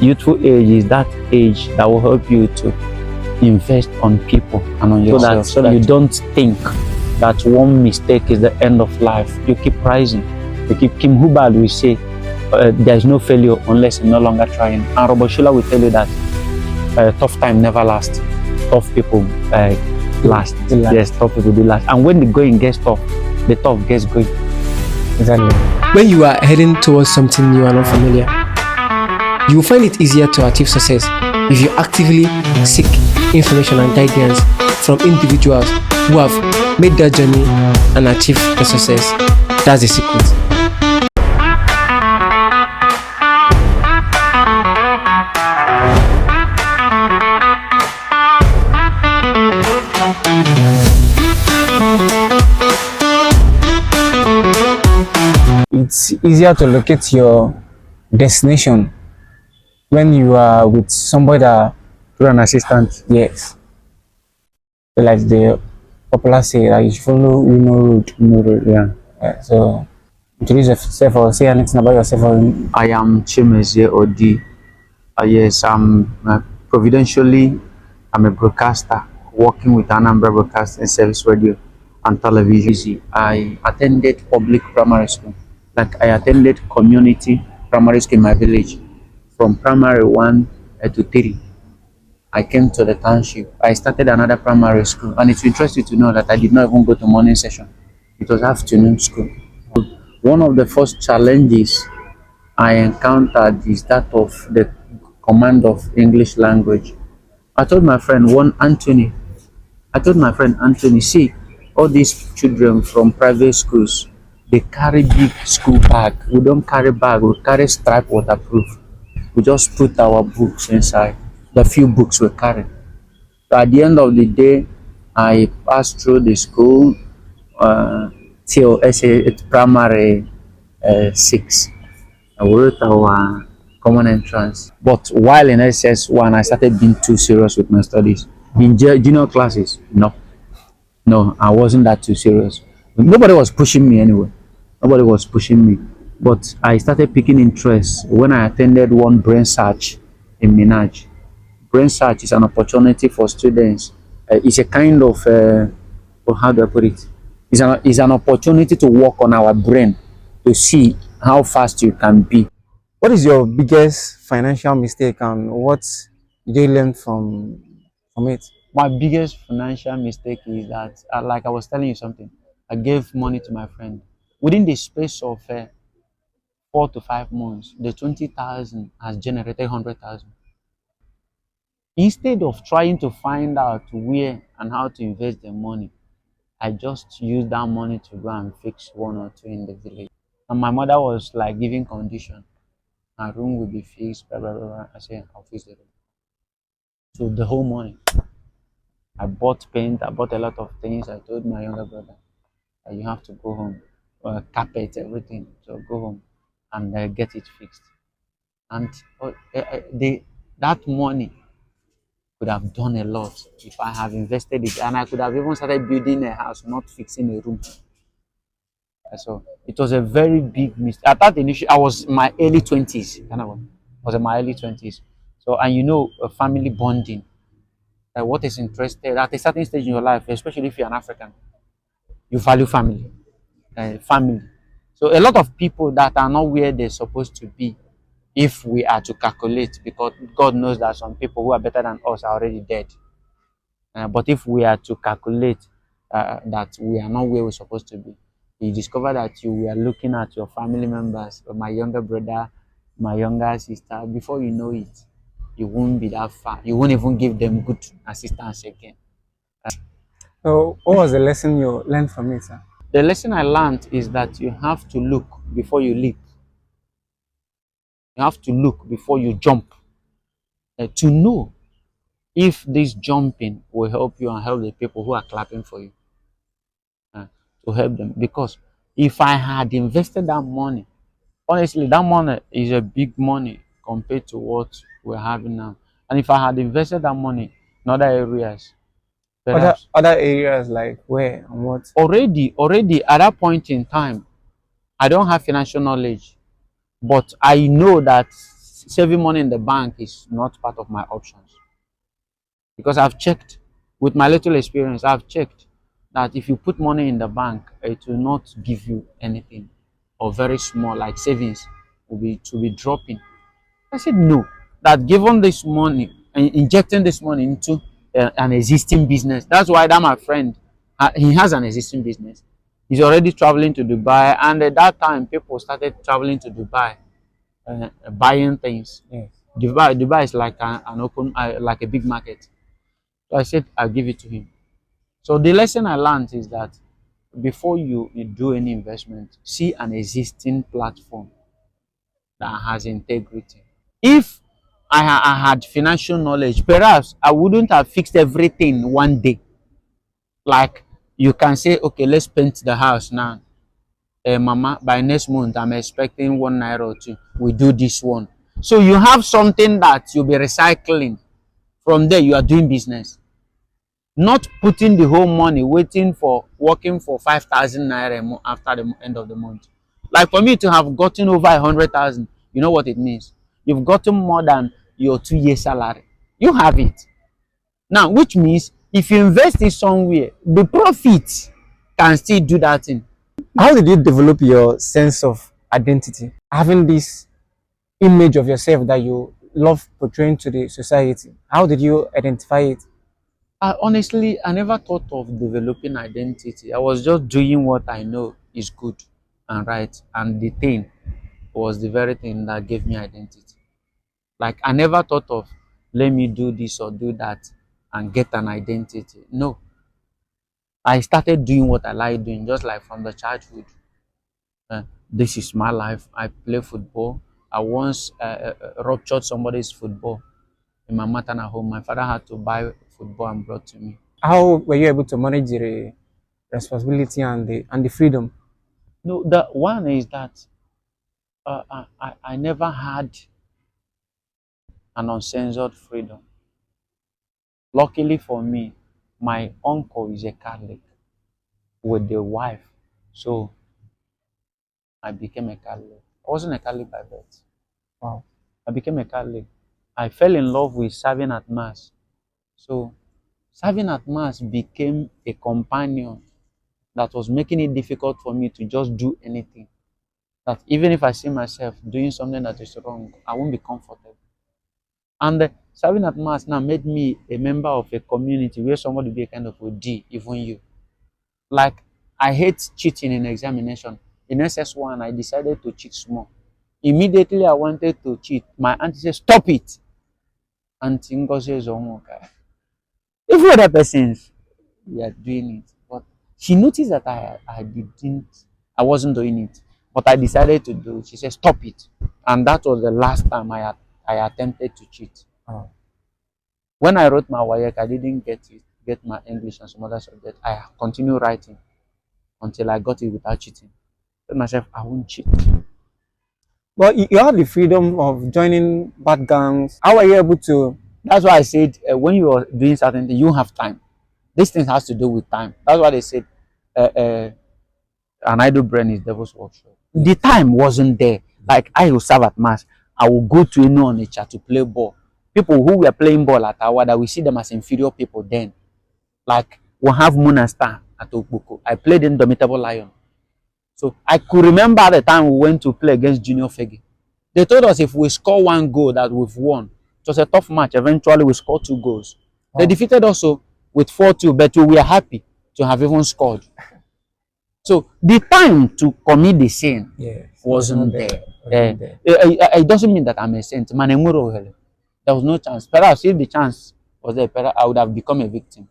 Youthful age is that age that will help you to invest on people and on yourself, so that you don't think that one mistake is the end of life. You keep rising. You keep. Kim Hubbard will say, there is no failure unless you're no longer trying. And Robert Schuller will tell you that tough time never lasts. Tough people last. Yes, tough people do last. And when the going gets tough, the tough gets going. Exactly. When you are heading towards something new and unfamiliar, you will find it easier to achieve success if you actively seek information and guidance from individuals who have made that journey and achieved the success. That's the secret. It's easier to locate your destination when you are with somebody that, Through an assistant. yes, like the popular say, like you should follow road. Yeah. So introduce yourself or say anything about yourself. I am Chimezie Odi. Yes, I'm providentially, I'm a broadcaster working with Anambra Broadcasting Service Radio and Television. I attended public primary school. Like I attended community primary school in my village. From primary 1 to 3, I came to the township. I started another primary school, and it's interesting to know that I did not even go to morning session. It was afternoon school. One of the first challenges I encountered is that of the command of English language. I told my friend Anthony, see, all these children from private schools, they carry big school bag. We don't carry bag, we carry stripe waterproof. We just put our books inside, the few books we carry. So at the end of the day, I passed through the school till primary 6. I wrote our common entrance. But while in SS1, I started being too serious with my studies. In junior classes, no, I wasn't that too serious. Nobody was pushing me anyway. Nobody was pushing me. But I started picking interest when I attended one brain search in Minaj. Brain search is an opportunity for students. It's a kind of, how do I put it? It's an opportunity to work on our brain to see how fast you can be. What is your biggest financial mistake and what did you learn from it? My biggest financial mistake is that, like I was telling you something, I gave money to my friend. Within the space of 4 to 5 months, the 20,000 has generated 100,000. Instead of trying to find out where and how to invest the money, I just used that money to go and fix 1 or 2 in the village. And my mother was like giving condition. My room will be fixed, blah, blah, blah, blah. I said, I'll fix the room. So the whole morning, I bought paint, I bought a lot of things. I told my younger brother, you have to go home, carpet, everything. So go home and get it fixed. And that money could have done a lot if I have invested it, and I could have even started building a house, not fixing a room. So it was a very big mistake. At that initial, I was in my early 20s. I was in my early 20s. So, and family bonding. What is interested at a certain stage in your life, especially if you're an African, you value family. Family. So a lot of people that are not where they're supposed to be, if we are to calculate, because God knows that some people who are better than us are already dead. But if we are to calculate that we are not where we're supposed to be, you discover that you were looking at your family members, my younger brother, my younger sister. Before you know it, you won't be that far. You won't even give them good assistance again. So what was the lesson you learned from it, sir? The lesson I learned is that you have to look before you leap. You have to look before you jump to know if this jumping will help you and help the people who are clapping for you, to help them. Because if I had invested that money, honestly, that money is a big money compared to what we're having now. And if I had invested that money in other areas, perhaps Other areas like where and what? already at that point in time, I don't have financial knowledge, but I know that saving money in the bank is not part of my options, because I've checked with my little experience. I've checked that if you put money in the bank, it will not give you anything, or very small, like savings will be dropping. I said no. That given this money and injecting this money into an existing business. That's why that my friend, he has an existing business. He's already traveling to Dubai, and at that time, people started traveling to Dubai, buying things. Yes. Dubai is like an open, like a big market. So I said I'll give it to him. So the lesson I learned is that before you do any investment, see an existing platform that has integrity. If I had financial knowledge, perhaps I wouldn't have fixed everything one day. Like you can say, okay, let's paint the house now. Mama, by next month, I'm expecting 1 naira or two. We do this one. So you have something that you'll be recycling. From there, you are doing business. Not putting the whole money, waiting for working for 5,000 naira after the end of the month. Like for me to have gotten over 100,000, you know what it means? You've gotten more than your 2 year salary. You have it. Now, which means if you invest it somewhere, the profit can still do that thing. How did you develop your sense of identity? Having this image of yourself that you love portraying to the society. How did you identify it? Honestly, I never thought of developing identity. I was just doing what I know is good and right. And the thing was the very thing that gave me identity. Like, I never thought of, let me do this or do that and get an identity. No. I started doing what I like doing, just like from the childhood. This is my life. I play football. I once ruptured somebody's football in my maternal home. My father had to buy football and brought to me. How were you able to manage the responsibility and the freedom? No, the one is that I never had an uncensored freedom. Luckily for me, my uncle is a Catholic with the wife, so I became a Catholic. I wasn't a Catholic by birth. Wow. I became a Catholic. I fell in love with serving at Mass. So serving at Mass became a companion that was making it difficult for me to just do anything. That even if I see myself doing something that is wrong, I won't be comfortable. And serving at Mass now made me a member of a community where somebody be a kind of a D, even you. Like, I hate cheating in examination. In SS1, I decided to cheat small. Immediately, I wanted to cheat. My auntie said, stop it. Auntie Ngozi is okay. Every other persons, we are doing it. But she noticed that I wasn't doing it. But I decided to do it. She said, stop it. And that was the last time I attempted to cheat. Oh. When I wrote my WAEC, I didn't get my English and some other subjects. I continued writing until I got it without cheating. I told myself, I won't cheat. But you have the freedom of joining bad gangs. How are you able to? That's why I said, when you are doing certain things, you have time. This thing has to do with time. That's why they said, an idle brain is devil's workshop. The time wasn't there. Like, I will serve at Mass. I will go to Nature to play ball. People who were playing ball at Awada, we see them as inferior people then. Like, we have Moon and Star at Okboko. I played Indomitable Lion. So I could remember the time we went to play against Junior Fegi. They told us if we score 1 goal that we've won. It was a tough match. Eventually, we scored 2 goals. Wow. They defeated us with 4-2, but we were happy to have even scored. So the time to commit the sin wasn't there. It doesn't mean that I'm a saint. There was no chance. Perhaps if the chance was there, perhaps I would have become a victim.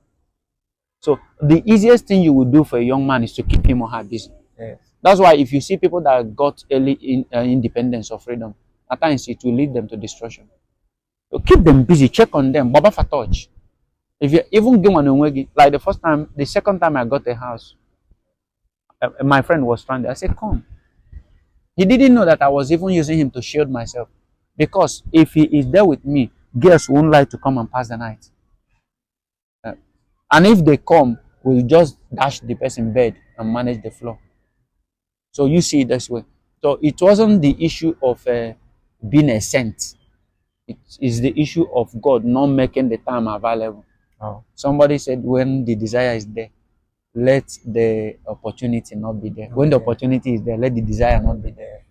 So the easiest thing you would do for a young man is to keep him or her busy. Yes. That's why if you see people that got early independence or freedom, at times it will lead them to destruction. So keep them busy, check on them, Baba for touch. If you even give one like the second time I got a house, my friend was stranded. I said, come. He didn't know that I was even using him to shield myself. Because if he is there with me, girls won't like to come and pass the night. And if they come, we'll just dash the person bed and manage the floor. So you see it this way. So it wasn't the issue of being a saint. It is the issue of God not making the time available. Oh. Somebody said, when the desire is there, let the opportunity not be there. When the Okay. opportunity is there, let the desire not be there.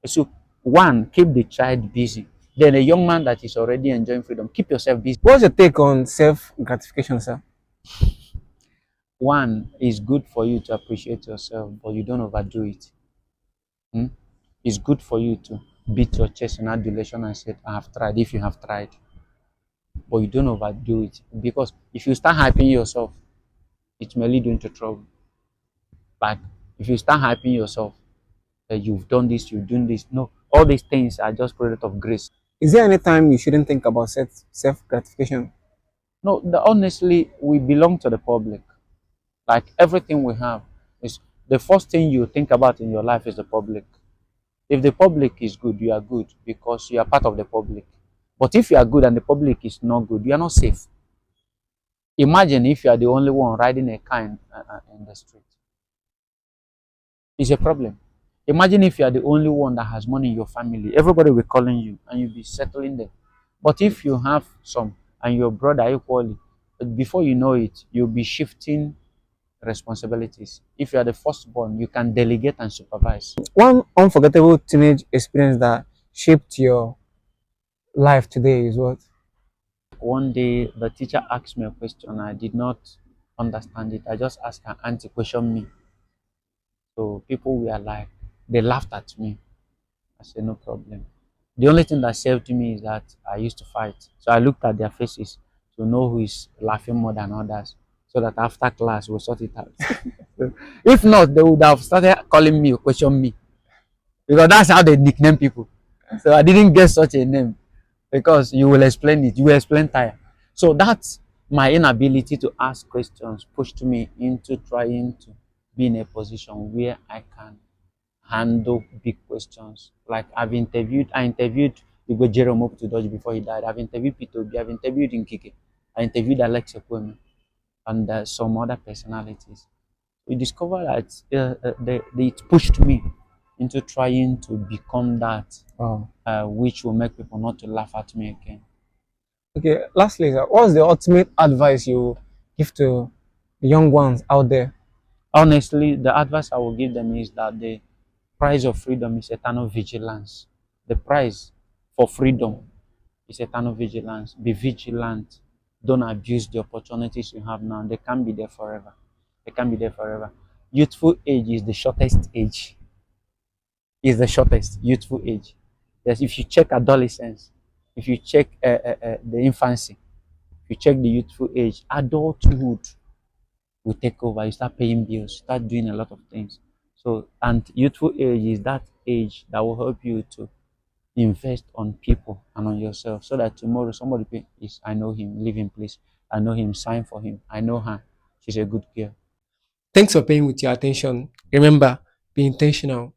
So, one, keep the child busy. Then a young man that is already enjoying freedom, keep yourself busy. What's your take on self gratification, sir? One, is good for you to appreciate yourself, but you don't overdo it. Hmm? It's good for you to beat your chest in adulation and say, I have tried, if you have tried, but you don't overdo it. Because if you start hyping yourself, it may lead you into trouble. But if you start hyping yourself, that you've done this, you've done this, no, all these things are just product of grace. Is there any time you shouldn't think about self gratification? No, honestly, we belong to the public. Like everything we have is the first thing you think about in your life is the public. If the public is good, you are good because you are part of the public. But if you are good and the public is not good, you are not safe. Imagine if you are the only one riding a car in the street. It's a problem. Imagine if you are the only one that has money in your family. Everybody will be calling you and you'll be settling there. But if you have some and your brother equally, before you know it, you'll be shifting responsibilities. If you are the firstborn, you can delegate and supervise. One unforgettable teenage experience that shaped your life today is what? One day, the teacher asked me a question. I did not understand it. I just asked her auntie question me. So people were like, they laughed at me. I said, no problem. The only thing that saved me is that I used to fight. So I looked at their faces to know who is laughing more than others. So that after class, we'll sort it out. If not, they would have started calling me or question me. Because that's how they nickname people. So I didn't get such a name because you will explain it. You will explain tire. So that's my inability to ask questions pushed me into trying to be in a position where I can handle big questions. Like I interviewed Igwe Jerome to Dodge before he died. I've interviewed Peter Obi, I've interviewed Nkike, I interviewed Alex Ekweme, and some other personalities. We discovered that it pushed me into trying to become that, Oh. which will make people not to laugh at me again. Okay, lastly, sir, what's the ultimate advice you give to the young ones out there? Honestly, the advice I will give them is that the price of freedom is eternal vigilance. The price for freedom is eternal vigilance. Be vigilant. Don't abuse the opportunities you have now. They can't be there forever. They can't be there forever. Youthful age is the shortest age. Is the shortest youthful age. Yes, if you check adolescence, if you check the infancy, if you check the youthful age, adulthood will take over. You start paying bills, start doing a lot of things. So, and youthful age is that age that will help you to invest on people and on yourself so that tomorrow somebody is, I know him, live in place. I know him, sign for him. I know her. She's a good girl. Thanks for paying with your attention. Remember, be intentional.